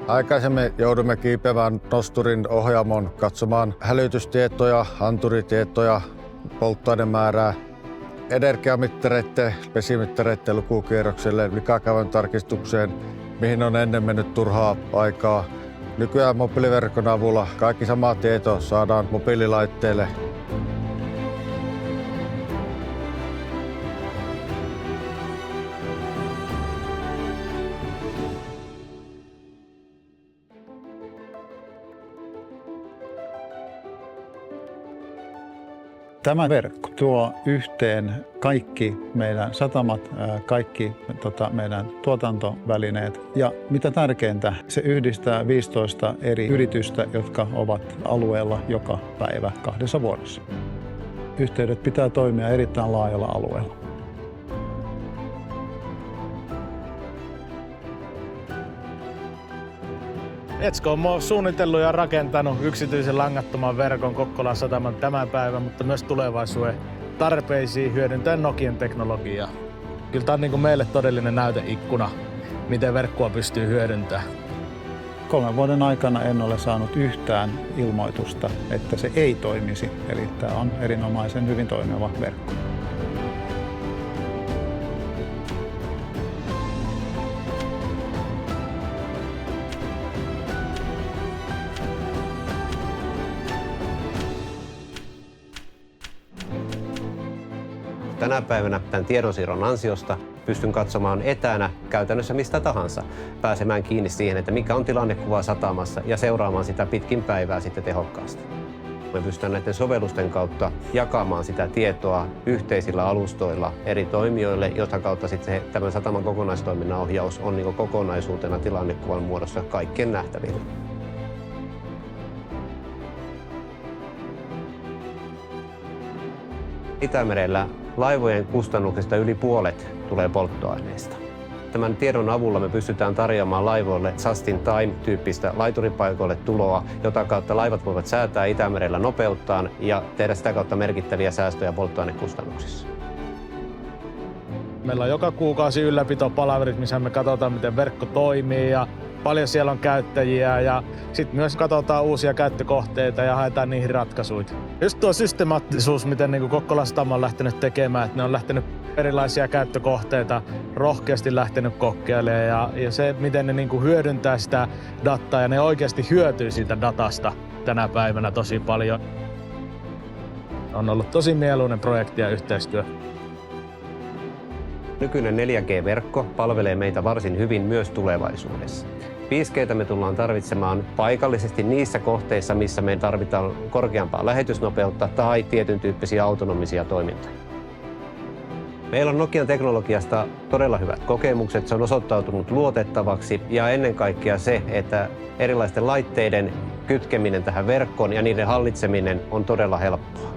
Aikaisemmin joudumme kiipeämään nosturin ohjaamon katsomaan hälytystietoja, anturitietoja, polttoainemäärää, energiamittareiden, vesimittareiden lukukierrokselle, vikakäytön tarkistukseen, mihin on ennen mennyt turhaa aikaa. Nykyään mobiiliverkon avulla kaikki sama tieto saadaan mobiililaitteille. Tämä verkko tuo yhteen kaikki meidän satamat, kaikki meidän tuotantovälineet ja mitä tärkeintä, se yhdistää 15 eri yritystä, jotka ovat alueella joka päivä 2 vuodessa. Yhteydet pitää toimia erittäin laajalla alueella. ETSCO on suunnitellut ja rakentanut yksityisen langattoman verkon Kokkolan sataman tämän päivän, mutta myös tulevaisuuden tarpeisiin hyödyntäen Nokian teknologiaa. Kyllä tämä on niin kuin meille todellinen näyteikkuna, miten verkkoa pystyy hyödyntämään. 3 vuoden aikana en ole saanut yhtään ilmoitusta, että se ei toimisi. Eli tämä on erinomaisen hyvin toimiva verkko. Tänä päivänä tämän tiedonsiirron ansiosta pystyn katsomaan etänä käytännössä mistä tahansa, pääsemään kiinni siihen, että mikä on tilannekuva satamassa ja seuraamaan sitä pitkin päivää sitten tehokkaasti. Me pystytään näiden sovellusten kautta jakamaan sitä tietoa yhteisillä alustoilla eri toimijoille, jota kautta sitten tämän sataman kokonaistoiminnan ohjaus on niin kokonaisuutena tilannekuvan muodossa kaikkien nähtävillä. Itämerellä laivojen kustannuksista yli puolet tulee polttoaineesta. Tämän tiedon avulla me pystytään tarjoamaan laivoille just in time-tyyppistä laituripaikoille tuloa, jota kautta laivat voivat säätää Itämerellä nopeuttaan ja tehdä sitä kautta merkittäviä säästöjä polttoainekustannuksissa. Meillä on joka kuukausi ylläpitopalaverit, missä me katsotaan, miten verkko toimii ja paljon siellä on käyttäjiä ja sitten myös katsotaan uusia käyttökohteita ja haetaan niihin ratkaisuja. Just tuo systemaattisuus, miten niin Kokkolan satama on lähtenyt tekemään, että ne on lähtenyt erilaisia käyttökohteita, rohkeasti lähtenyt kokeilemaan ja se, miten ne niin hyödyntää sitä dataa ja ne oikeasti hyötyy siitä datasta tänä päivänä tosi paljon. On ollut tosi mieluinen projekti ja yhteistyö. Nykyinen 4G-verkko palvelee meitä varsin hyvin myös tulevaisuudessa. 5G:tä me tullaan tarvitsemaan paikallisesti niissä kohteissa, missä me tarvitaan korkeampaa lähetysnopeutta tai tietyn tyyppisiä autonomisia toimintoja. Meillä on Nokian teknologiasta todella hyvät kokemukset, se on osoittautunut luotettavaksi ja ennen kaikkea se, että erilaisten laitteiden kytkeminen tähän verkkoon ja niiden hallitseminen on todella helppoa.